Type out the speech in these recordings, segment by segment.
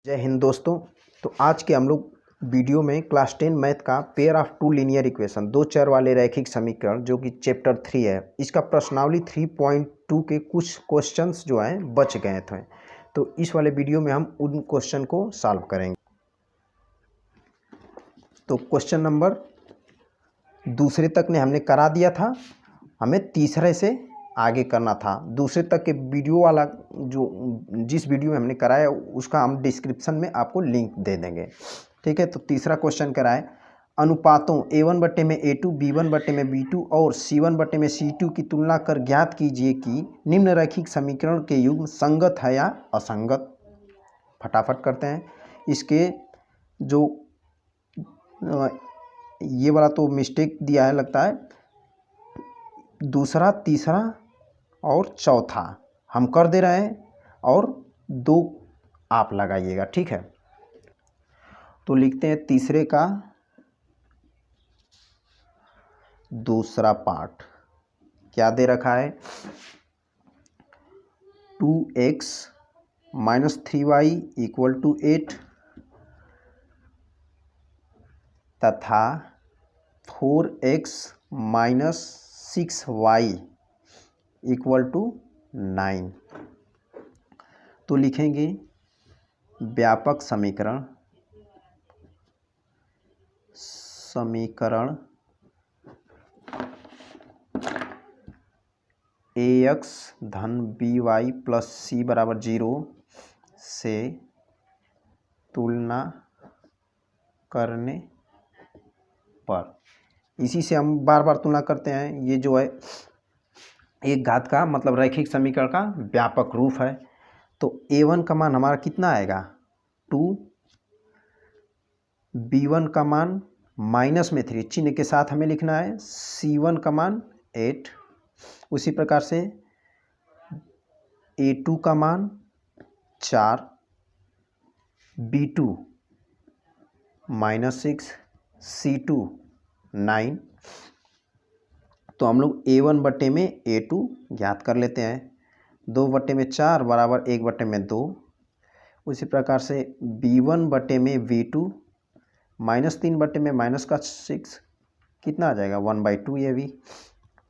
जय हिंद दोस्तों। तो आज के हम लोग वीडियो में क्लास 10 मैथ का pair of two linear equation दो चर वाले रैखिक समीकरण जो कि चैप्टर 3 है, इसका प्रश्नावली 3.2 के कुछ क्वेश्चंस जो हैं बच गए थे। तो इस वाले वीडियो में हम उन क्वेश्चन को सॉल्व करेंगे। तो क्वेश्चन नंबर दूसरे तक ने हमने करा दिया था, हमें तीसरे से आगे करना था। दूसरे तक के वीडियो वाला जो जिस वीडियो में हमने कराया उसका हम डिस्क्रिप्शन में आपको लिंक दे देंगे, ठीक है। तो तीसरा क्वेश्चन कराए, अनुपातों a1 बटे में a2, b1 बटे में b2 और c1 बटे में c2 की तुलना कर ज्ञात कीजिए कि निम्न रैखिक समीकरण के युग्म संगत है या असंगत। फटाफट करते हैं। इसके जो ये वाला तो मिस्टेक दिया है लगता है, दूसरा, तीसरा और चौथा हम कर दे रहे हैं और दो आप लगाइएगा, ठीक है। तो लिखते हैं तीसरे का दूसरा पार्ट क्या दे रखा है, 2x - 3y = 8 तथा 4x - 6y = 9। तो लिखेंगे व्यापक समीकरण ax धन by प्लस c बराबर 0 से तुलना करने पर, इसी से हम बार बार तुलना करते हैं। ये जो है एक घात का मतलब रैखिक समीकरण का व्यापक रूप है। तो a1 का मान हमारा कितना आएगा 2, b1 का मान माइनस में 3 चिन्ह के साथ हमें लिखना है, c1 का मान 8, उसी प्रकार से a2 का मान 4, b2 -6, c2 9। तो हम लोग a1 बटे में a2 ज्ञात कर लेते हैं। 2 बटे में 4 बराबर 1 बटे में 2। उसी प्रकार से b1 बटे में b2 -3 बटे में -6 कितना आ जाएगा 1/2। ये भी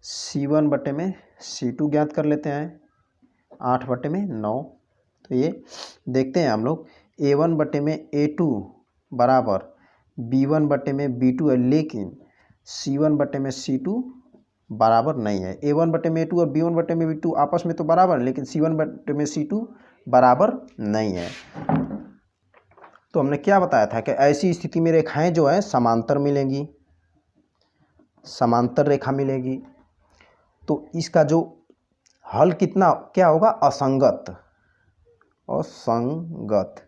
c1 बटे में c2 ज्ञात कर लेते हैं, 8 बटे में 9। तो ये देखते हैं हम लोग a1 बटे में a2 बराबर b1 बटे में b2 है, लेकिन c1 बटे में c2 बराबर नहीं है। a1 बटे में a2 और b1 बटे में b2 आपस में तो बराबर है, लेकिन c1 बटे में c2 बराबर नहीं है। तो हमने क्या बताया था कि ऐसी स्थिति में रेखाएं जो है समांतर मिलेंगी, समांतर रेखा मिलेगी। तो इसका जो हल कितना क्या होगा, असंगत। असंगत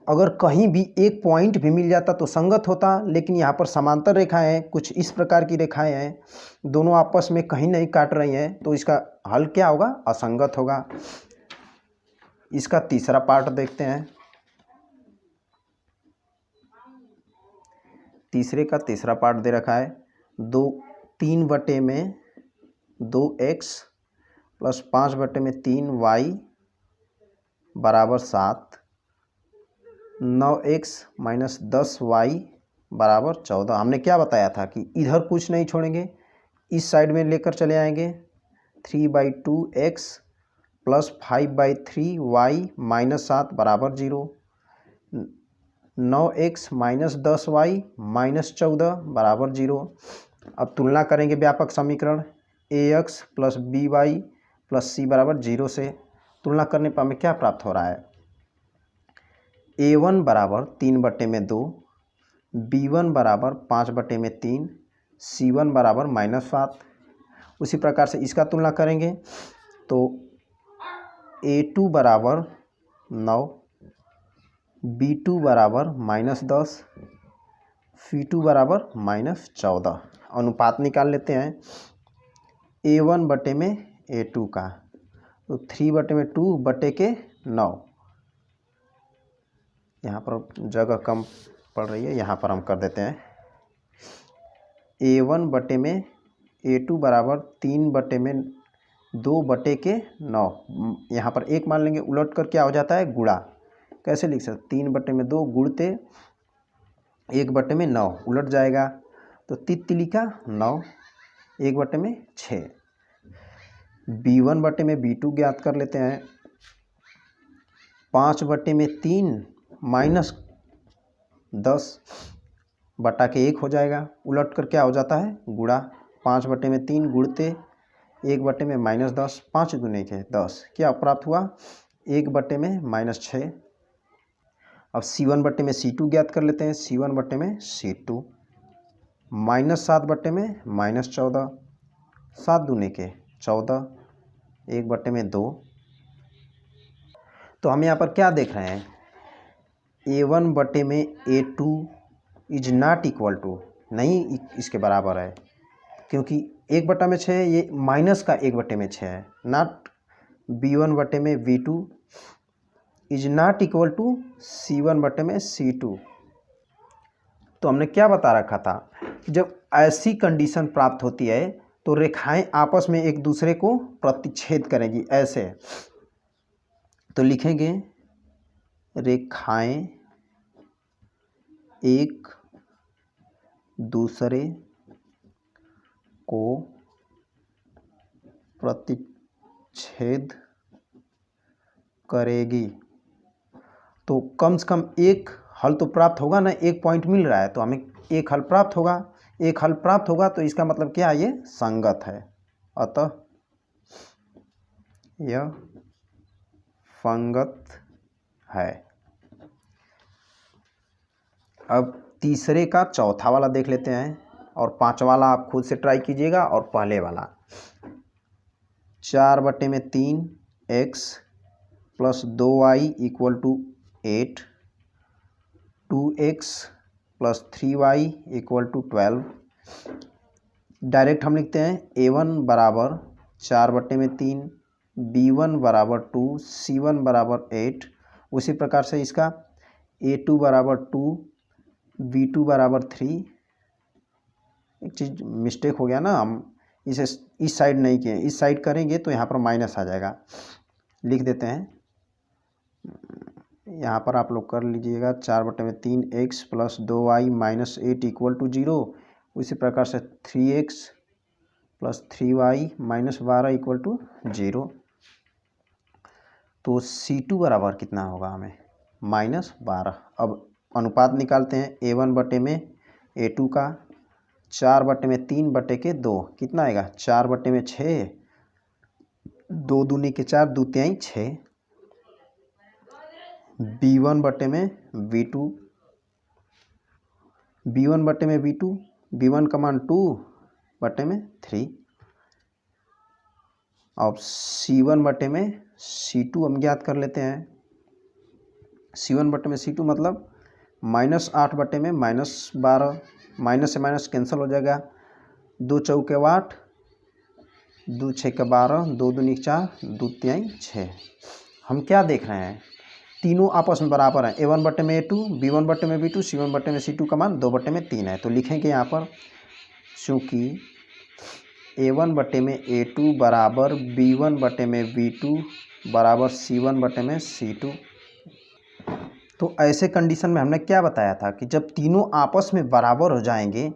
अगर कहीं भी एक पॉइंट भी मिल जाता तो संगत होता, लेकिन यहाँ पर समांतर रेखाएं हैं, कुछ इस प्रकार की रेखाएं हैं, दोनों आपस में कहीं नहीं काट रही हैं, तो इसका हल क्या होगा, असंगत होगा। इसका तीसरा पार्ट देखते हैं। तीसरे का तीसरा पार्ट दे रखा है, 3 बटे में 2x प्लस 5 बटे में 3y बराबर 7, 9x - 10y बराबर 14। हमने क्या बताया था कि इधर कुछ नहीं छोड़ेंगे, इस साइड में लेकर चले आएंगे। 3/2x प्लस 5/3y -7 बराबर 0, 9x - 10y -14 बराबर 0। अब तुलना करेंगे व्यापक समीकरण ax plus by plus c बराबर 0 से। तुलना करने पर हमें क्या प्राप्त हो रहा है, a1 बराबर 3 बटे में 2, b1 बराबर 5 बटे में 3, c1 बराबर -7। उसी प्रकार से इसका तुलना करेंगे तो a2 बराबर 9, b2 बराबर -10, c2 बराबर -14। अनुपात निकाल लेते हैं a1 बटे में a2 का, तो 3 बटे में 2 बटे के 9। यहाँ पर जगह कम पड़ रही है, यहाँ पर हम कर देते हैं a1 बटे में a2 बराबर 3 बटे में 2 बटे के 9। यहाँ पर एक मान लेंगे, उलट कर क्या हो जाता है गुणा, कैसे लिख सकते, 3/2 गुणते 1/9 उलट जाएगा तो तितली का 9 1/6। B1/B2 ज्ञात कर लेते हैं। 5/3 माइनस 10 बटा के 1 हो जाएगा, उलट कर क्या हो जाता है गुणा। 5/3 गुणते 1/-10, 5 दूने के 10, क्या प्राप्त हुआ 1/-6। अब C1/C2 ज्ञात कर लेते हैं। C1/C2 -7/-14, 7 दूने के 14, 1/2। तो हम यहाँ पर क्या देख रहे हैं, A1/A2 is not equal to, नहीं इसके बराबर है, क्योंकि 1/6 ये माइनस का 1/6 है। Not B1/B2 is not equal to C1/C2। तो हमने क्या बता रखा था, जब ऐसी कंडीशन प्राप्त होती है तो रेखाएं आपस में एक दूसरे को प्रतिच्छेद करेंगी ऐसे। तो लिखेंगे रेखाएं एक दूसरे को प्रतिच्छेद करेगी। तो कम से कम एक हल तो प्राप्त होगा ना, एक पॉइंट मिल रहा है तो हमें एक हल प्राप्त होगा। एक हल प्राप्त होगा तो इसका मतलब क्या है, ये संगत है, अतः यह संगत है। अब तीसरे का चौथा वाला देख लेते हैं, और पांचवा वाला आप खुद से ट्राई कीजिएगा। और पहले वाला 4/3 x + 2y = 8, 2x + 3y = 12। Direct हम लिखते हैं A1 = 4/3, B1 = 2, C1 = 8। उसी प्रकार से इसका A2 = 2, B2 = 3। एक चीज़ मिस्टेक हो गया ना, हम इसे इस साइड नहीं किए, इस साइड करेंगे तो यहाँ पर माइनस आ जाएगा। लिख देते हैं, यहाँ पर आप लोग कर लीजिएगा 4/3 x + 2y - 8 = 0। उसी प्रकार से 3x + 3y - 12 = 0। तो C2 बराबर कितना होगा हमें, -12। अब अनुपात निकालते हैं A1/A2 का। 4/3/2 कितना आएगा, 4/6, 2 दूनी के 4, 2 तिहाई 6। B1/B2, B1/B2, B1 का मान 2/3। अब C1/C2 हम ज्ञात कर लेते हैं। C1/C2 मतलब -8/-12, माइनस से माइनस कैंसिल हो जाएगा। 2 चौके 8, 2 छक्के 12, 2 दूनी 4, 2 तिहाई 6। हम क्या देख रहे हैं, तीनों आपस में बराबर हैं। A1/A2, B1/B2, C1/C2 का मान 2/3 है। तो लिखेंगे यहाँ पर, चूँकि A1/A2 = B1/B2 = C1/C2। तो ऐसे कंडीशन में हमने क्या बताया था कि जब तीनों आपस में बराबर हो जाएंगे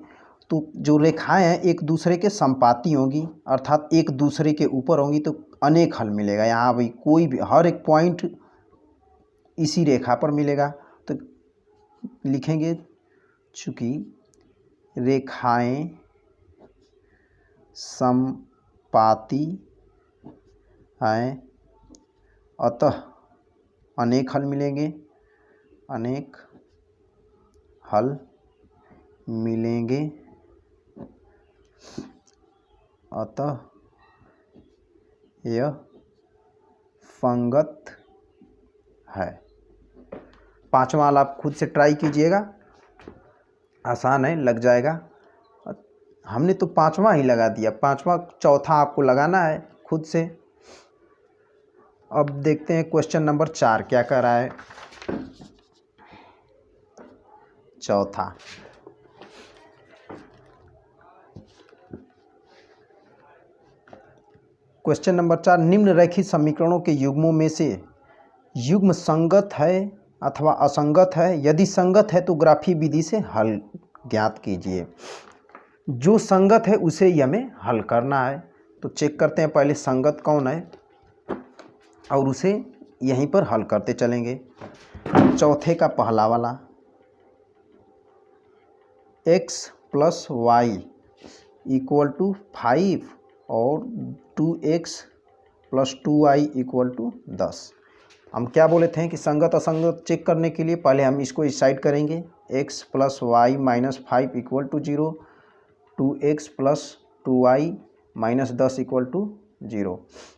तो जो रेखाएं हैं एक दूसरे के संपाती होंगी, अर्थात एक दूसरे के ऊपर होंगी, तो अनेक हल मिलेगा। यहाँ भाई कोई भी हर एक पॉइंट इसी रेखा पर मिलेगा। तो लिखेंगे, चूँकि रेखाएं संपाती हैं अतः अनेक हल मिलेंगे, अनेक हल मिलेंगे, अतः यह संगत है। पांचवा वाला आप खुद से ट्राई कीजिएगा, आसान है, लग जाएगा। हमने तो पांचवा ही लगा दिया, पांचवा चौथा आपको लगाना है खुद से। अब देखते हैं क्वेश्चन नंबर 4 क्या कर रहा है। चौथा, क्वेश्चन नंबर 4, निम्न रैखिक समीकरणों के युग्मों में से युग्म संगत है अथवा असंगत है। यदि संगत है तो ग्राफी विधि से हल ज्ञात कीजिए। जो संगत है उसे ही हमें हल करना है। तो चेक करते हैं पहले संगत कौन है और उसे यहीं पर हल करते चलेंगे। चौथे का पहला वाला x plus y equal to 5 और 2x plus 2y equal to 10। हम क्या बोले थे कि संगत असंगत चेक करने के लिए पहले हम इसको इस साइड करेंगे। x plus y minus 5 equal to 0, 2x plus 2y minus 10 equal to 0।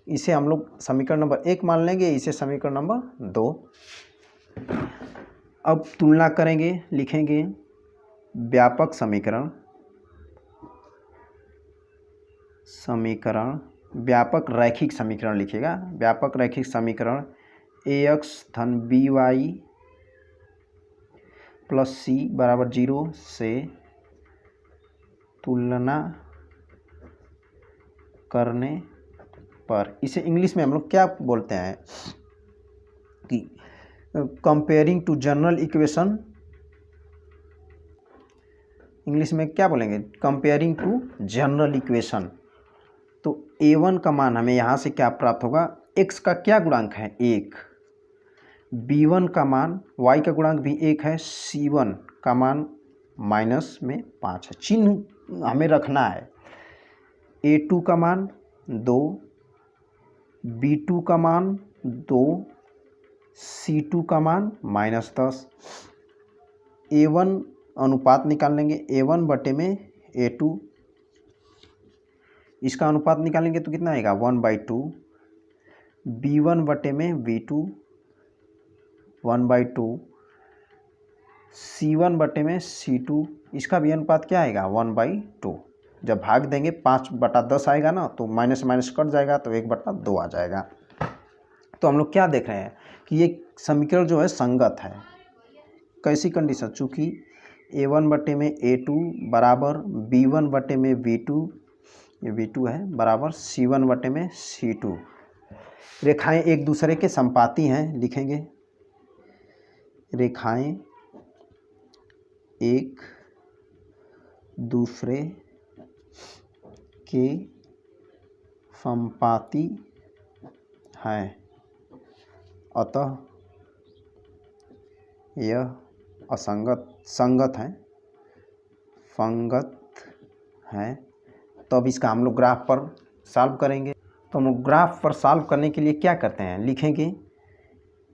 इसे हम लोग समीकरण नंबर 1 मान लेंगे, इसे समीकरण नंबर 2। अब तुलना करेंगे, लिखेंगे व्यापक समीकरण, व्यापक रैखिक समीकरण लिखिएगा। व्यापक रैखिक समीकरण ax धन by प्लस c बराबर 0 से तुलना करने पर, इसे इंग्लिश में हम लोग क्या बोलते हैं कि comparing to general equation, English में क्या बोलेंगे, कंपेयरिंग टू जनरल इक्वेशन। तो a1 का मान हमें यहाँ से क्या प्राप्त होगा, x का क्या गुणांक है 1, b1 का मान, y का गुणांक भी 1 है, c1 का मान माइनस में 5 है। चिन्ह हमें रखना है। a2 का मान 2, b2 का मान 2, c2 का मान माइनस 10। a1 अनुपात निकाल लेंगे, a1 बटे में a2, इसका अनुपात निकालेंगे तो कितना आएगा 1/2, b1 बटे में b2 1/2, c1 बटे में c2, इसका भी अनुपात क्या आएगा 1/2। जब भाग देंगे 5/10 आएगा ना, तो माइनस माइनस कट जाएगा तो 1/2 आ जाएगा। तो हम लोग क्या देख रहे हैं कि ये समीकरण जो है संगत है। कैसी कंडीशन, चूँकि a1 बटे में a2 बराबर b1 बटे में b2, ये b2 है, बराबर c1 बटे में c2। रेखाएं एक दूसरे के संपाती हैं, लिखेंगे रेखाएं एक दूसरे के संपाती हैं, अतः यह संगत है। तो अब इसका हम लोग ग्राफ पर सॉल्व करेंगे। तो हम लोग ग्राफ पर सॉल्व करने के लिए क्या करते हैं, लिखेंगे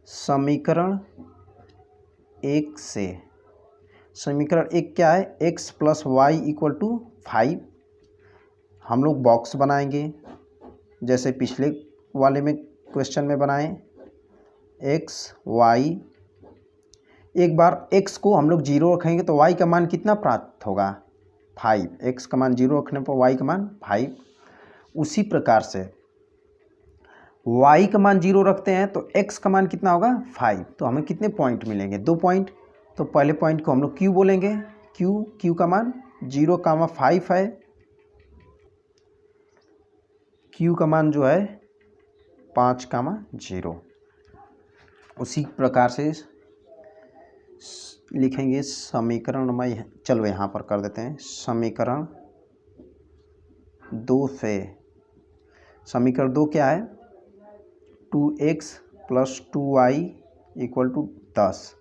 समीकरण 1 से, समीकरण 1 क्या है, x plus y equal to 5। हम लोग बॉक्स बनाएंगे जैसे पिछले वाले में क्वेश्चन में बनाएं, x y, एक बार x को हम लोग 0 रखेंगे तो y का मान कितना प्राप्त होगा 5, x का मान 0 रखने पर y का मान 5। उसी प्रकार से y का मान 0 रखते हैं तो x का मान कितना होगा 5। तो हमें कितने पॉइंट मिलेंगे, 2 पॉइंट। तो पहले पॉइंट को हम लोग q बोलेंगे, q का मान 0,5 है, q का मान जो है 5,0। उसी प्रकार से लिखेंगे समीकरण में, चलो यहाँ पर कर देते हैं समीकरण 2 से। समीकरण 2 क्या है, 2x plus 2y equal to 10।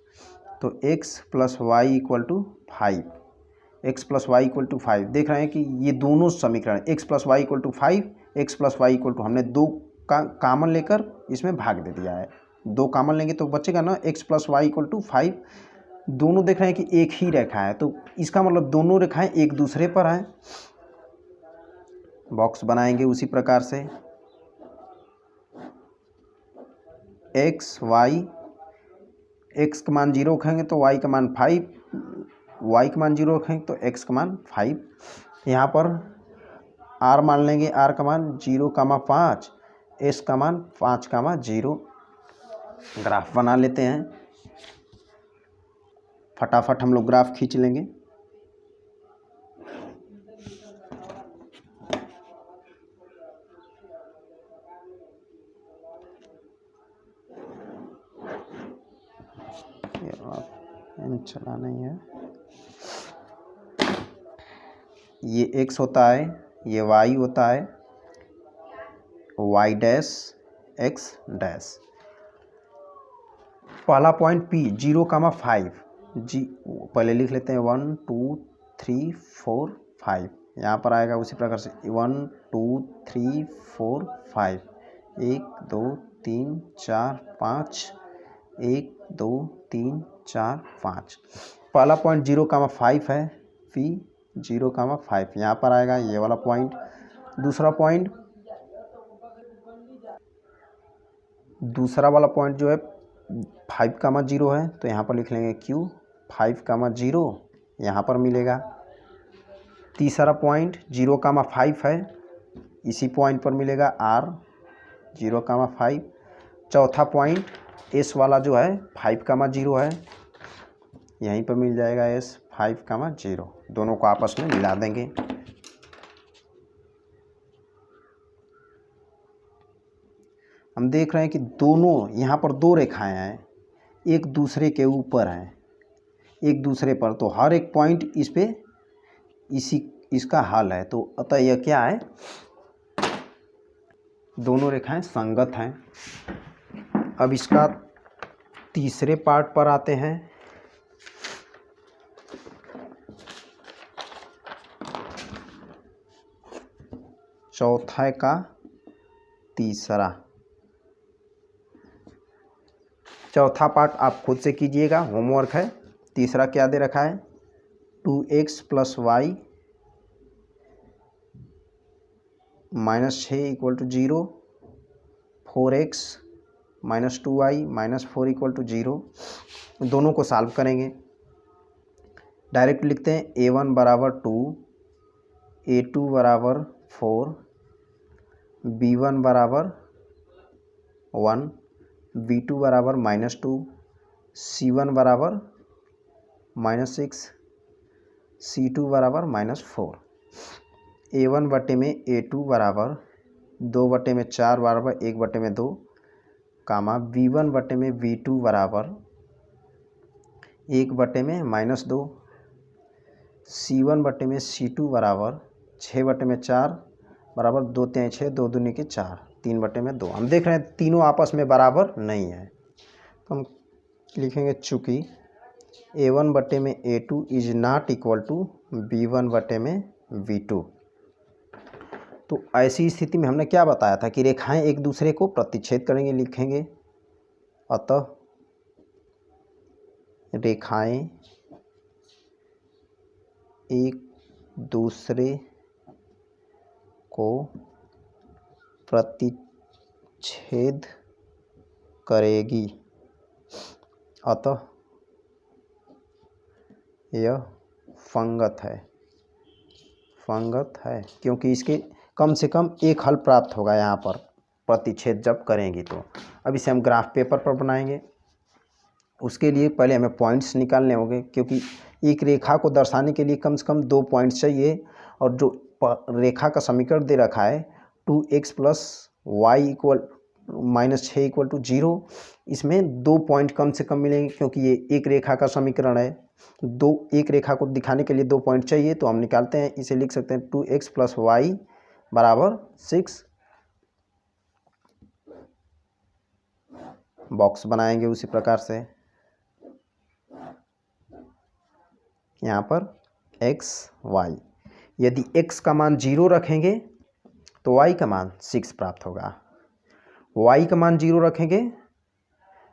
तो x plus y equal to 5, x plus y equal to 5। देख रहे हैं कि ये दोनों समीकरण x plus y equal to 5, x plus y equal to, हमने 2 का कामन लेकर इसमें भाग दे दिया है। 2 कामन लेंगे तो बचेगा ना x plus y equal to 5। दोनों देख रहे हैं कि एक ही रेखा है, तो इसका मतलब दोनों रेखाएं एक दूसरे पर हैं। बॉक्स बनाएंगे उसी प्रकार से, x y, x का मान 0 रखेंगे तो y का मान 5, y का मान 0 रखेंगे तो x का मान 5। यहाँ पर r मान लेंगे, r का मान 0,5, s का मान 5,0। ग्राफ बना लेते हैं, फटाफट हम लोग ग्राफ खींच लेंगे। चला नहीं है, ये x होता है, ये y होता है, y डैश x डैश। पहला पॉइंट P 0,5 जी, पहले लिख लेते हैं 1 2 3 4 5, यहाँ पर आएगा उसी प्रकार से 1 2 3 4 5, 1 2 3 4 5, 1 2 3 4 5। पहला पॉइंट 0,5 है, P 0,5 यहाँ पर आएगा ये वाला पॉइंट। दूसरा वाला पॉइंट जो है 5,0 है, तो यहाँ पर लिख लेंगे Q 5,0 यहाँ पर मिलेगा। तीसरा पॉइंट 0,5 है, इसी पॉइंट पर मिलेगा R 0,5। चौथा पॉइंट S वाला जो है 5,0 है, यहीं पर मिल जाएगा S 5,0। दोनों को आपस में मिला देंगे। हम देख रहे हैं कि दोनों यहाँ पर दो रेखाएं हैं, एक दूसरे के ऊपर हैं, एक दूसरे पर, तो हर एक पॉइंट इस पे इसका हल है। तो अतः यह क्या है, दोनों रेखाएं संगत हैं। अब इसका तीसरे पार्ट पर आते हैं। चौथा का तीसरा, चौथा पार्ट आप खुद से कीजिएगा, होमवर्क है। तीसरा क्या दे रखा है, 2x + y -6 = 0, 4x - 2y - 4 = 0। दोनों को सॉल्व करेंगे। डायरेक्ट लिखते हैं a1 = 2, a2 = 4, b1 = 1, b2 = -2, c1 = -6, c2 = -4। a1 बटे में a2 बराबर 2 बटे में 4 बराबर 1 बटे में 2, कामा b1 बटे में b2 बराबर 1 बटे में -2, c1 बटे में c2 बराबर 6 बटे में 4 बराबर 2 3 6, 2 दूनी के 4, 3 बटे में 2। हम देख रहे हैं तीनों आपस में बराबर नहीं है, तो हम लिखेंगे चूँकि a1 बटे में a2 is not equal to b1 बटे में b2। तो ऐसी स्थिति में हमने क्या बताया था कि रेखाएं एक दूसरे को प्रतिच्छेद करेंगे, लिखेंगे अतः रेखाएं एक दूसरे को प्रतिच्छेद करेगी, अतः यह फंगत है, क्योंकि इसके कम से कम एक हल प्राप्त होगा यहाँ पर प्रतिच्छेद जब करेंगे। तो अब इसे हम ग्राफ पेपर पर बनाएंगे। उसके लिए पहले हमें पॉइंट्स निकालने होंगे, क्योंकि एक रेखा को दर्शाने के लिए कम से कम 2 पॉइंट्स चाहिए। और जो रेखा का समीकरण दे रखा है 2x + y -6 = 0, इसमें 2 पॉइंट कम से कम मिलेंगे, क्योंकि ये एक रेखा का समीकरण है। एक रेखा को दिखाने के लिए 2 पॉइंट चाहिए, तो हम निकालते हैं। इसे लिख सकते हैं 2x + y = 6। बॉक्स बनाएंगे उसी प्रकार से, यहाँ पर x y। यदि x का मान 0 रखेंगे तो y का मान 6 प्राप्त होगा, y का मान 0 रखेंगे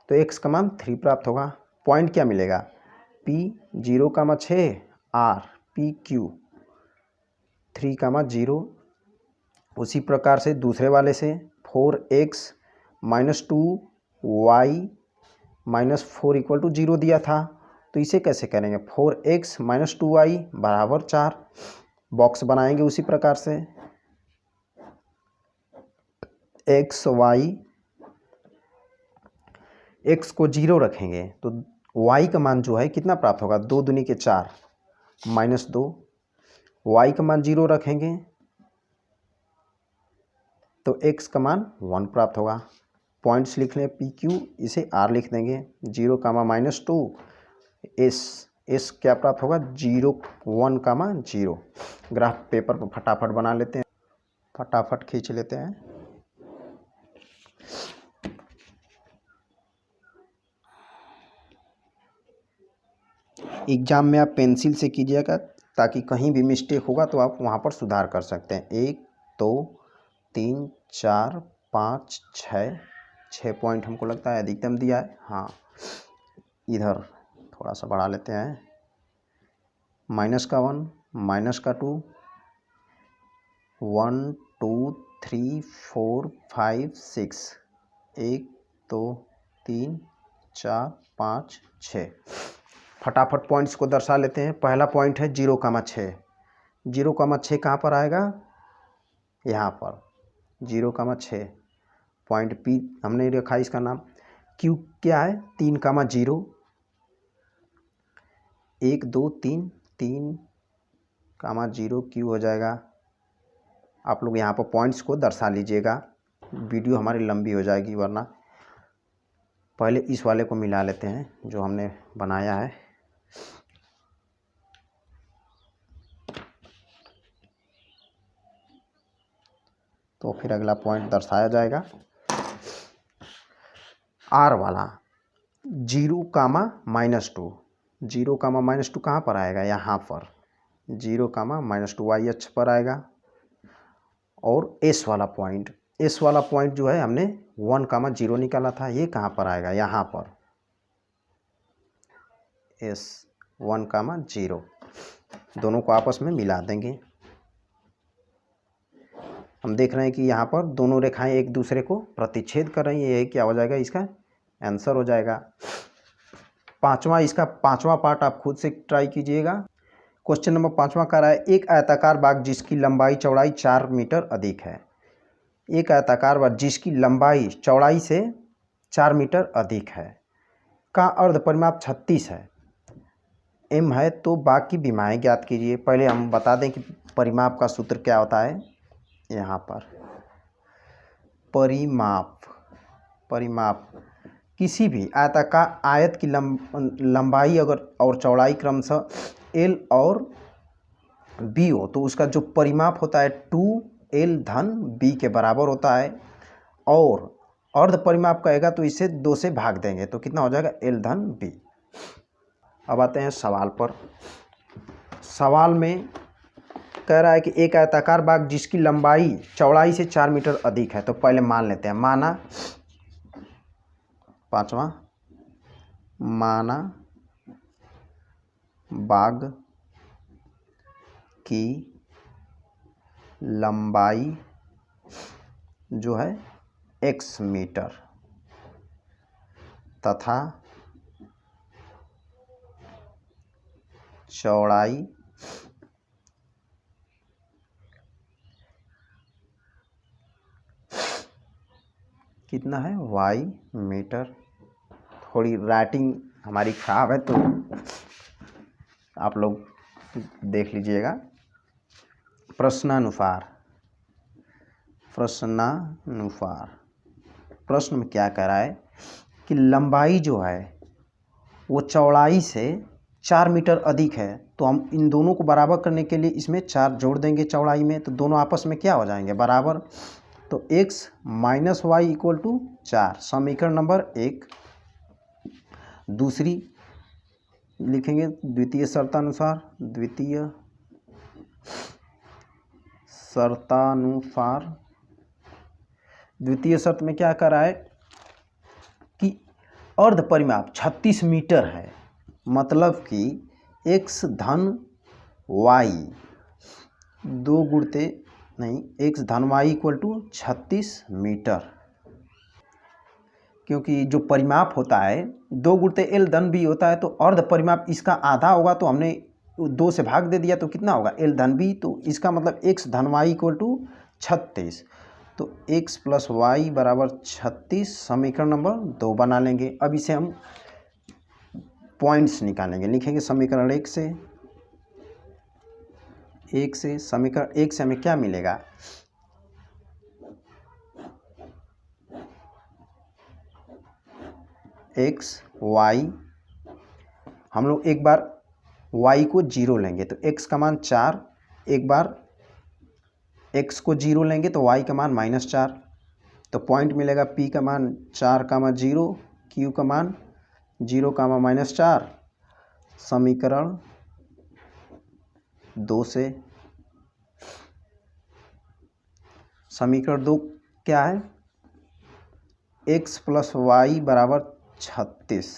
तो x का मान 3 प्राप्त होगा। पॉइंट क्या मिलेगा, p 0,6 r pq 3,0। उसी प्रकार से दूसरे वाले से 4x - 2y - 4 = 0 दिया था, तो इसे कैसे करेंगे, 4x - 2y = 4। बॉक्स बनाएंगे उसी प्रकार से, x y, x को 0 रखेंगे तो y का मान जो है कितना प्राप्त होगा, 2 दूनी के 4 -2। y का मान 0 रखेंगे तो x का मान 1 प्राप्त होगा। पॉइंट्स लिख लें pq, इसे r लिख देंगे। 0, -2 एस क्या प्राप्त होगा 0 1 कामा 0। ग्राफ पेपर पर फटाफट बना लेते हैं, फटाफट खींच लेते हैं। एग्जाम में आप पेंसिल से कीजिएगा ताकि कहीं भी मिस्टेक होगा तो आप वहाँ पर सुधार कर सकते हैं। 1 2 3 4 5 6 पॉइंट हमको लगता है अधिकतम दिया है। हाँ, इधर थोड़ा सा बढ़ा लेते हैं। -1 -2 1 2 3 4 5 6 1 2 3 4 5 6। फटाफट पॉइंट्स को दर्शा लेते हैं। पहला पॉइंट है 0,6। 0,6 कहाँ पर आएगा? यहाँ पर 0,6 पॉइंट पी हमने रखा इसका नाम। क्यू क्या है? 3,0 1 2 3 3,0 क्यू हो जाएगा। आप लोग यहाँ पर पॉइंट्स को दर्शा लीजिएगा, वीडियो हमारी लंबी हो जाएगी वरना। पहले इस वाले को मिला लेते हैं जो हमने बनाया है। तो फिर अगला पॉइंट दर्शाया जाएगा। आर वाला 0, -2 0, -2 कहाँ पर आएगा? यहाँ पर 0, -2 वाई अक्ष पर आएगा। और एस वाला पॉइंट जो है हमने 1, 0 निकाला था, ये कहाँ पर आएगा? यहाँ पर एस 1, 0। दोनों को आपस में मिला देंगे। हम देख रहे हैं कि यहाँ पर दोनों रेखाएं एक दूसरे को प्रतिच्छेद कर रही हैं। यही क्या हो जाएगा? इसका आंसर हो जाएगा। इसका पांचवा पार्ट आप खुद से ट्राई कीजिएगा। क्वेश्चन नंबर 5वां कह रहा है एक आयताकार बाग जिसकी लंबाई चौड़ाई 4 मीटर अधिक है। एक आयताकार बाग जिसकी लंबाई चौड़ाई से 4 मीटर अधिक है का अर्ध परिमाप 36 है। एम है तो बाग की विमाएं ज्ञात कीजिए। पहले हम बता दें कि परिमाप का सूत्र क्या होता है। यहाँ पर परिमाप किसी भी आयताकार आयत की लंबाई अगर और चौड़ाई क्रमशः एल और बी हो तो उसका जो परिमाप होता है 2l धन b के बराबर होता है। और अर्ध परिमाप कहेगा तो इसे 2 से भाग देंगे तो कितना हो जाएगा? l धन b। अब आते हैं सवाल पर। सवाल में कह रहा है कि एक आयताकार बाग जिसकी लंबाई चौड़ाई से 4 मीटर अधिक है। तो पहले मान लेते हैं। माना 5वां, माना बाग की लंबाई जो है x मीटर तथा चौड़ाई कितना है? y metre. थोड़ी राइटिंग हमारी खराब है तो आप लोग देख लीजिएगा। प्रश्नानुसार प्रश्न में क्या कह रहा है कि लंबाई जो है वो चौड़ाई से 4 मीटर अधिक है। तो हम इन दोनों को बराबर करने के लिए इसमें 4 जोड़ देंगे चौड़ाई में, तो दोनों आपस में क्या हो जाएंगे? बराबर। तो x - y = 4 समीकरण नंबर 1। दूसरी लिखेंगे द्वितीय शर्त में क्या कर रहा है कि अर्ध परिमाप 36 मीटर है। मतलब कि x धन y x धन y = 36 मीटर। क्योंकि जो परिमाप होता है 2 × l धन b होता है तो अर्ध परिमाप इसका आधा होगा तो हमने 2 से भाग दे दिया तो कितना होगा? l धन b। तो इसका मतलब x धन y = 36। तो x + y = 36 समीकरण नंबर 2 बना लेंगे। अब इसे हम पॉइंट्स निकालेंगे। लिखेंगे समीकरण 1 से समीकरण 1 से हमें क्या मिलेगा? x y हम लोग एक बार y को 0 लेंगे तो x का मान 4, एक बार x को 0 लेंगे तो y का मान -4, तो पॉइंट मिलेगा p का मान 4, 0, q का मान 0, -4। समीकरण 2 से समीकरण 2 क्या है, x + y = 36।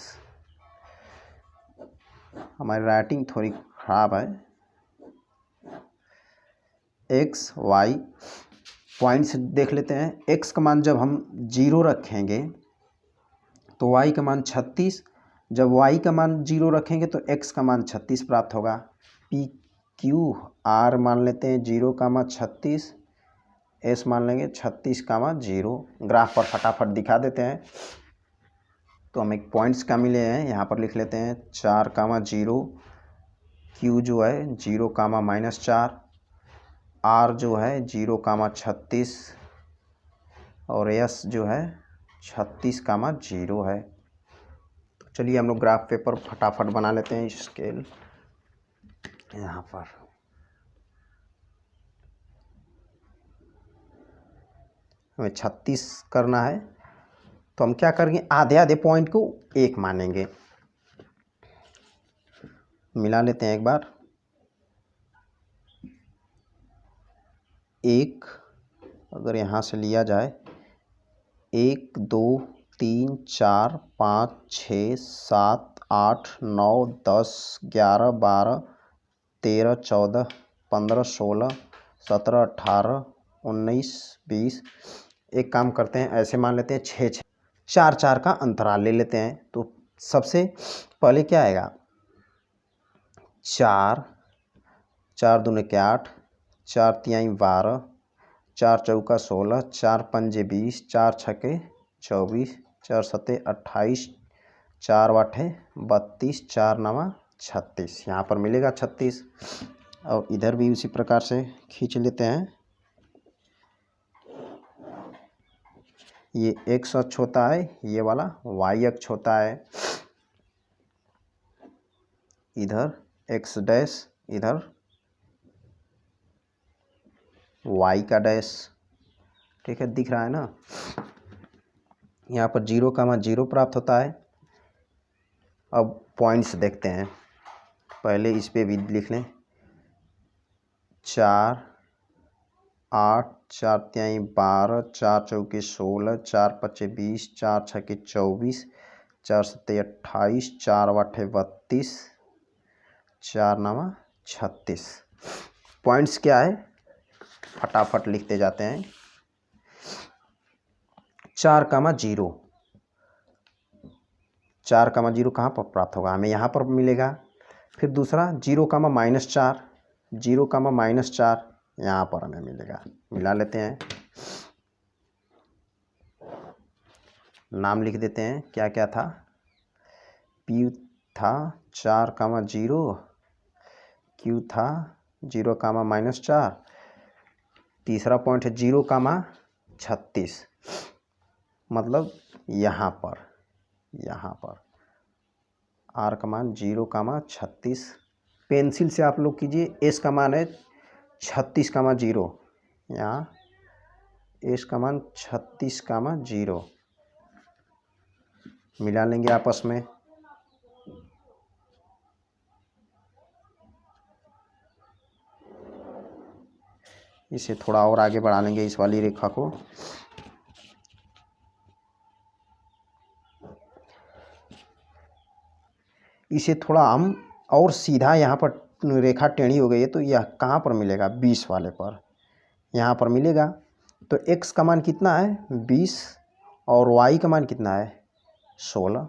हमारी राइटिंग थोड़ी ख़राब है। x y पॉइंट्स देख लेते हैं। x का मान जब हम 0 रखेंगे तो y का मान 36, जब y का मान 0 रखेंगे तो x का मान 36 प्राप्त होगा। p q r मान लेते हैं 0, 36, s मान लेंगे 36, 0। ग्राफ पर फटाफट दिखा देते हैं। तो हमें पॉइंट्स क्या मिले हैं यहाँ पर लिख लेते हैं, 4, 0, q जो है 0, -4, r जो है 0, 36 और s जो है 36, 0 है। तो चलिए हम लोग ग्राफ पेपर फटाफट बना लेते हैं। स्केल यहाँ पर हमें 36 करना है, तो हम क्या करेंगे, आधे आधे पॉइंट को 1 मानेंगे। मिला लेते हैं एक बार। 1 अगर यहाँ से लिया जाए, 1, 2, 3, 4, 5, 6, 7, 8, 9, 10, 11, 12, 13, 14, 15, 16, 17, 18, 19, 20। एक काम करते हैं, ऐसे मान लेते हैं 6, 4, 4 का अंतराल ले लेते हैं। तो सबसे पहले क्या आएगा, 4, 4 दूने 8, 4 तिहाई 12, 4 चौका 16, 4 पंजे 20, 4 छक्के 24, 4 सत्ते 28, 4 आठे 32, 4 नवा 36। यहाँ पर मिलेगा 36। और इधर भी उसी प्रकार से खींच लेते हैं। ये x अक्ष होता है, ये वाला y अक्ष होता है। इधर x डैश, इधर y का डैश, ठीक है, दिख रहा है ना। यहाँ पर 0, 0 प्राप्त होता है। अब पॉइंट्स देखते हैं, पहले इस पे भी लिख लें। 4, 8, 4 तिहाई 12, 4 चौके 16, 4 पच्चे 20, 4 छक्के 24, 4 सत्ते 28, 4 आठे 32, 4 नवा 36। पॉइंट्स क्या है, फटाफट लिखते जाते हैं। 4, 0, 4, 0 कहाँ पर प्राप्त होगा, हमें यहाँ पर मिलेगा। फिर दूसरा 0, -4, 0, -4 यहाँ पर हमें मिलेगा। मिला लेते हैं, नाम लिख देते हैं। क्या क्या था, P था 4, 0, Q था 0, -4, तीसरा पॉइंट है 0, 36, मतलब यहाँ पर R का मान 0, 36। पेंसिल से आप लोग कीजिए। S का मान है 36, 0, यहाँ S का मान 36, 0। मिला लेंगे आपस में। इसे थोड़ा और आगे बढ़ा लेंगे, इस वाली रेखा को। इसे थोड़ा हम और सीधा, यहाँ पर रेखा टेढ़ी हो गई है, तो यह कहाँ पर मिलेगा, 20 वाले पर यहाँ पर मिलेगा। तो x का मान कितना है, 20, और y का मान कितना है, 16।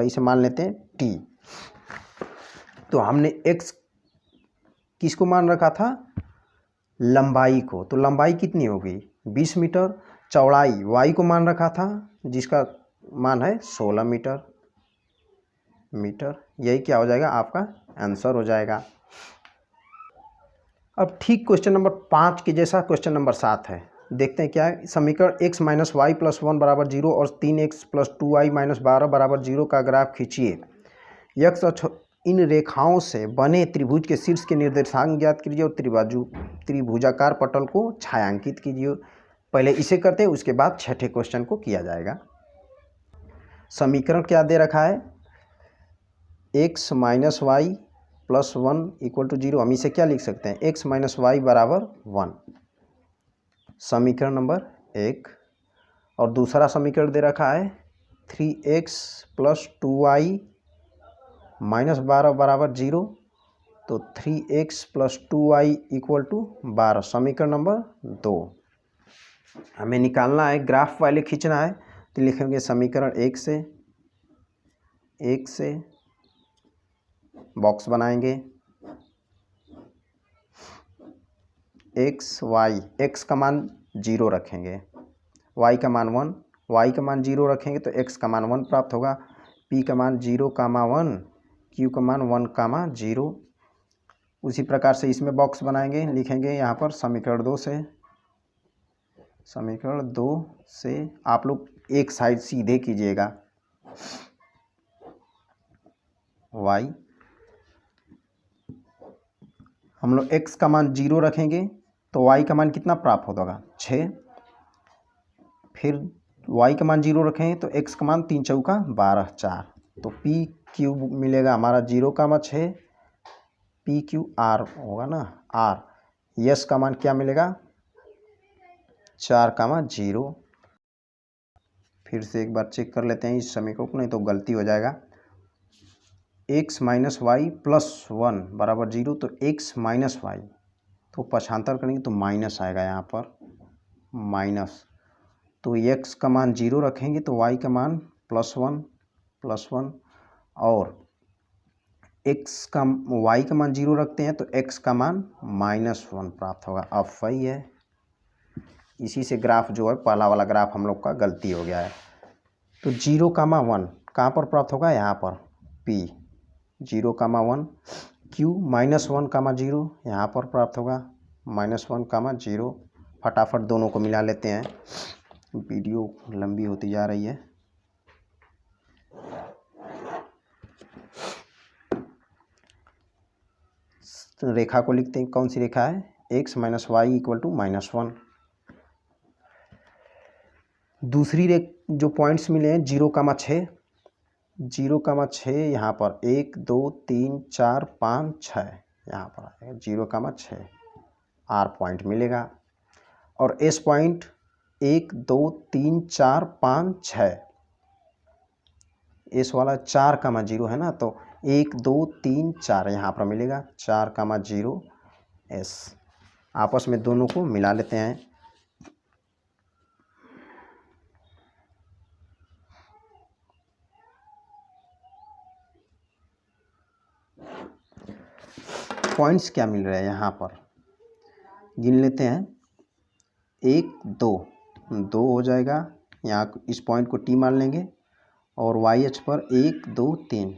इसे मान लेते हैं t। तो हमने x किसको मान रखा था, लंबाई को। तो लंबाई कितनी होगी, 20 मीटर। चौड़ाई y को मान रखा था, जिसका मान है 16 मीटर। यही क्या हो जाएगा, आपका आंसर हो जाएगा। अब ठीक क्वेश्चन नंबर 5 के जैसा क्वेश्चन नंबर 7 है। देखते हैं क्या है। समीकरण x - y + 1 = 0 और 3x + 2y - 12 = 0 का ग्राफ खींचिए। यक्ष और इन रेखाओं से बने त्रिभुज के शीर्ष के निर्देशांक ज्ञात कीजिए और त्रिभुजाकार पटल को छायांकित कीजिए। पहले इसे करते हैं, उसके बाद छठे क्वेश्चन को किया जाएगा। समीकरण क्या दे रखा है, x minus y plus 1 equal to 0। हम इसे क्या लिख सकते हैं, x माइनस वाई बराबर 1, समीकरण नंबर 1। और दूसरा समीकरण दे रखा है 3x प्लस 2y माइनस 12 बराबर 0, तो 3x plus 2y equal to 12, समीकरण नंबर 2। हमें निकालना है, ग्राफ पहले खींचना है, तो लिखेंगे समीकरण 1 से बॉक्स बनाएंगे, x का मान 0 रखेंगे, y का मान 1, y का मान 0 रखेंगे तो x का मान 1 प्राप्त होगा, p का मान 0, 1, q का मान 1, 0। उसी प्रकार से इसमें बॉक्स बनाएंगे, लिखेंगे यहाँ पर समीकरण 2 से आप लोग एक साइड सीधे कीजिएगा, y हम लोग x का मान 0 रखेंगे तो y का मान कितना प्राप्त होगा, 6। फिर y का मान 0 रखेंगे तो x का मान 3 चौका 12, 4, तो p क्यूब मिलेगा हमारा 0, 6, p क्यू r होगा ना, r। यस का मान क्या मिलेगा, 4, 0। फिर से एक बार चेक कर लेते हैं इस समीकरण को, नहीं तो गलती हो जाएगा। x माइनस वाई प्लस 1 बराबर 0, तो x माइनस वाई, तो पक्षांतर करेंगे तो माइनस आएगा यहाँ पर, माइनस। तो x का मान 0 रखेंगे तो y का मान प्लस 1, और y का मान 0 रखते हैं तो x का मान -1 प्राप्त होगा। अब सही है, इसी से ग्राफ जो है पहला वाला ग्राफ हम लोग का गलती हो गया है। तो 0, 1 कहाँ पर प्राप्त होगा, यहाँ पर p, 0, 1, q -1, 0 यहाँ पर प्राप्त होगा, -1, 0। फटाफट दोनों को मिला लेते हैं, वीडियो लंबी होती जा रही है। रेखा को लिखते हैं, कौन सी रेखा है, x minus y equal to -1। दूसरी जो पॉइंट्स मिले हैं 0, 6 यहाँ पर 1, 2, 3, 4, 5, 6 यहाँ पर आएगा 0, 6 R पॉइंट मिलेगा। और S पॉइंट 1, 2, 3, 4, 5, 6, S वाला 4, 0 है ना, तो 1, 2, 3, 4 यहाँ पर मिलेगा 4, 0 S। आपस में दोनों को मिला लेते हैं। पॉइंट्स क्या मिल रहे हैं यहाँ पर, गिन लेते हैं, 1, 2 हो जाएगा, यहाँ इस पॉइंट को T मान लेंगे, और वाई अक्ष पर 1, 2, 3।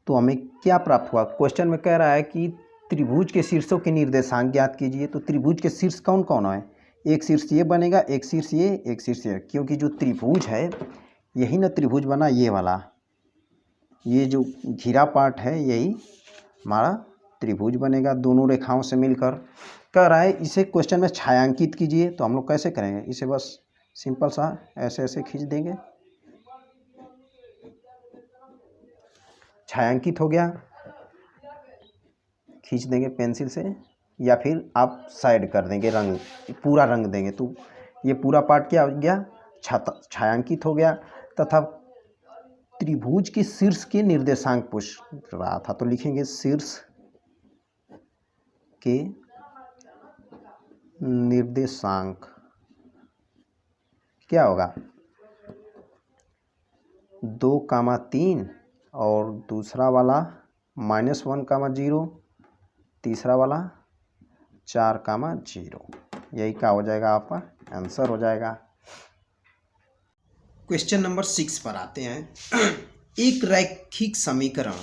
तो हमें क्या प्राप्त हुआ, क्वेश्चन में कह रहा है कि त्रिभुज के शीर्षों के निर्देशांक ज्ञात कीजिए। तो त्रिभुज के शीर्ष कौन कौन है, एक शीर्ष ये बनेगा, एक शीर्ष ये, एक शीर्ष ये, क्योंकि जो त्रिभुज है यही ना त्रिभुज बना, ये वाला, ये जो घिरा पार्ट है यही हमारा त्रिभुज बनेगा दोनों रेखाओं से मिलकर। कह रहा है इसे क्वेश्चन में छायांकित कीजिए, तो हम लोग कैसे करेंगे, इसे बस सिंपल सा ऐसे खींच देंगे, छायांकित हो गया, खींच देंगे पेंसिल से, या फिर आप साइड कर देंगे, रंग पूरा रंग देंगे, तो ये पूरा पार्ट क्या हो गया, छायांकित हो गया। तथा त्रिभुज के शीर्ष के निर्देशांक पूछ रहा था, तो लिखेंगे शीर्ष के निर्देशांक क्या होगा, 2, 3, और दूसरा वाला -1, 0, तीसरा वाला 4, 0। यही क्या हो जाएगा, आपका आंसर हो जाएगा। क्वेश्चन नंबर 6 पर आते हैं। एक रैखिक समीकरण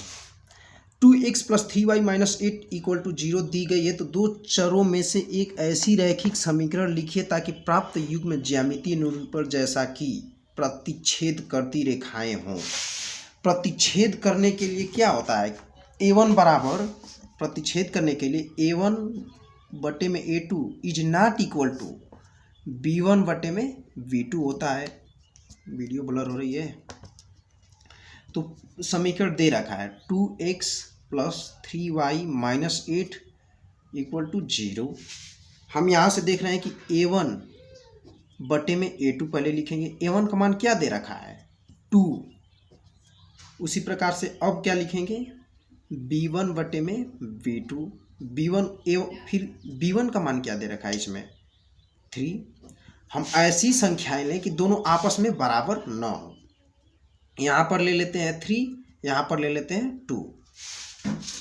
2x + 3y - 8 = 0 दी गई है, तो दो चरों में से एक ऐसी रैखिक समीकरण लिखिए ताकि प्राप्त युग्म ज्यामितीय निरूपण जैसा कि प्रतिच्छेद करती रेखाएं हों। प्रतिच्छेद करने के लिए क्या होता है, A1 बराबर, प्रतिच्छेद करने के लिए A1 बटे में A2 is not equal to B1 बटे में B2 होता है। वीडियो ब्लर हो रही है। तो समीकरण दे रखा है 2x + 3y - 8 = 0। हम यहाँ से देख रहे हैं कि A1 बटे में A2 पहले लिखेंगे। A1 का मान क्या दे रखा है, 2। उसी प्रकार से अब क्या लिखेंगे, B1 बटे में B2। फिर B1 का मान क्या दे रखा है इसमें, 3। हम ऐसी संख्याएं लें कि दोनों आपस में बराबर न हो। यहाँ पर ले लेते हैं 3, यहाँ पर ले लेते हैं 2।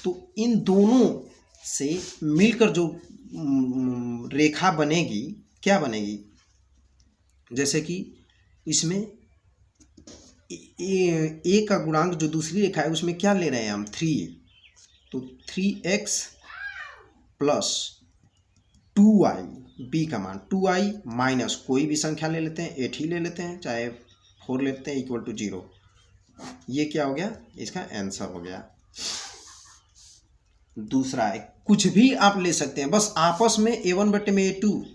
तो इन दोनों से मिलकर जो रेखा बनेगी, क्या बनेगी, जैसे कि इसमें ए का गुणांक जो दूसरी रेखा है उसमें क्या ले रहे हैं हम, 3। तो 3x + 2y, b का मान 2y माइनस कोई भी संख्या ले लेते हैं, 8 ही ले लेते हैं, चाहे 4 लेते हैं, = 0। ये क्या हो गया, इसका आंसर हो गया। दूसरा है, कुछ भी आप ले सकते हैं, बस आपस में A1 बटे में A2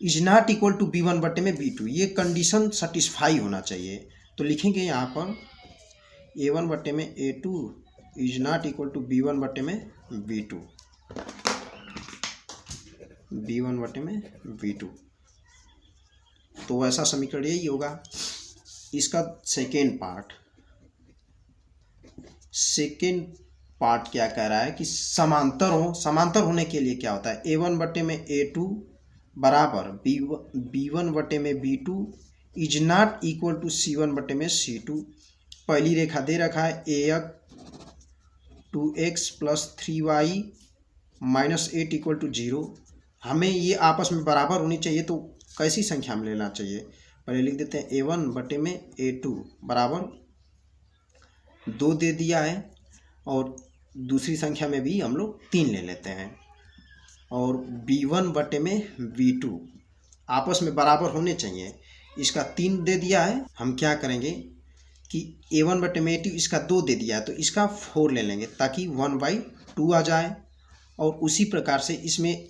is not equal to B1 बटे में B2, ये कंडीशन सेटिस्फाई होना चाहिए। तो लिखेंगे यहाँ पर A1 बटे में A2 is not equal to B1 बटे में B2, B1 बटे में B2। तो वैसा समीकरण यही होगा। इसका सेकेंड पार्ट क्या कह रहा है कि समांतर हो। समांतर होने के लिए क्या होता है, A1 बटे में A2 बराबर B1 बटे में B2 is not equal to C1 बटे में C2। पहली रेखा दे रखा है AX 2x + 3y - 8 = 0। हमें ये आपस में बराबर होनी चाहिए, तो कैसी संख्या में लेना चाहिए, पहले लिख देते हैं A1 बटे में A2 बराबर 2 दे दिया है, और दूसरी संख्या में भी हम लोग 3 ले लेते हैं, और B1 बटे में B2 आपस में बराबर होने चाहिए। इसका 3 दे दिया है, हम क्या करेंगे कि A1 बटे में A2 इसका 2 दे दिया है, तो इसका 4 ले लेंगे ताकि 1/2 आ जाए। और उसी प्रकार से इसमें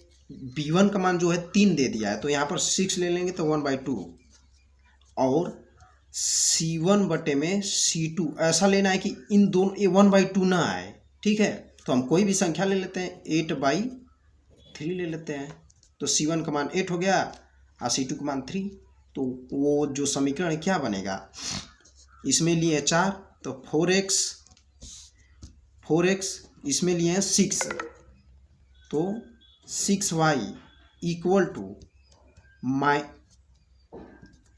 B1 का मान जो है 3 दे दिया है, तो यहाँ पर 6 ले लेंगे तो 1/2। और C1 बटे में C2 ऐसा लेना है कि इन दोनों 1/2 ना आए, ठीक है। तो हम कोई भी संख्या ले लेते हैं, 8/3 ले लेते हैं, तो C1 का मान 8 हो गया और C2 का मान 3। तो वो जो समीकरण है क्या बनेगा, इसमें लिए 4 तो 4x, इसमें लिए 6 तो 6y =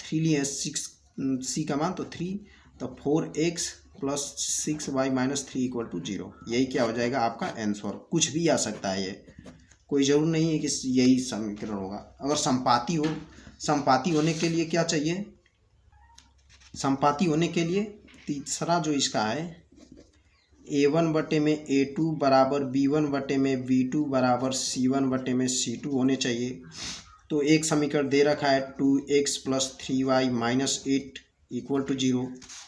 3 लिए 6 C का मान तो 3, तो 4x + 6y - 3 = 0। यही क्या हो जाएगा आपका आंसर। कुछ भी आ सकता है, ये कोई ज़रूर नहीं है कि यही समीकरण होगा। अगर समपाती हो, समपाती होने के लिए क्या चाहिए, समपाती होने के लिए तीसरा जो इसका है A1 बटे में A2 बराबर B1 बटे में B2 बराबर C1 बटे में C2 होने चाहिए। तो एक समीकरण दे रखा है 2x + 3y - 8 = 0।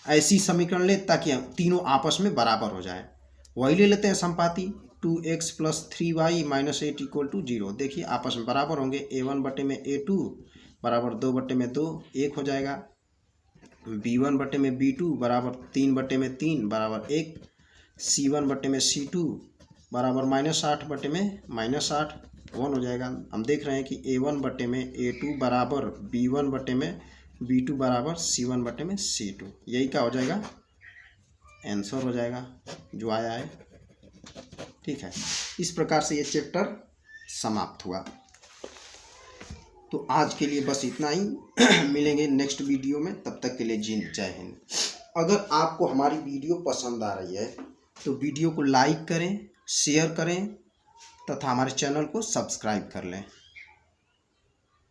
ऐसी समीकरण ले ताकि तीनों आपस में बराबर हो जाए, वही ले लेते हैं समपाती। 2x + 3y - 8 = 0, देखिए आपस में बराबर होंगे। A1 बटे में A2 बराबर 2 बटे में 2 1 हो जाएगा। B1 बटे में B2 बराबर 3 बटे में 3 बराबर 1। C1 बटे में C2 बराबर -8 बटे में -8 1 हो जाएगा। हम देख रहे हैं कि A1 बटे में A2 बराबर B1 बटे में B2 बराबर C1 बटे में C2। यही क्या हो जाएगा, आंसर हो जाएगा जो आया है, ठीक है। इस प्रकार से ये चैप्टर समाप्त हुआ। तो आज के लिए बस इतना ही। मिलेंगे नेक्स्ट वीडियो में, तब तक के लिए जय हिंद। अगर आपको हमारी वीडियो पसंद आ रही है तो वीडियो को लाइक करें, शेयर करें तथा हमारे चैनल को सब्सक्राइब कर लें।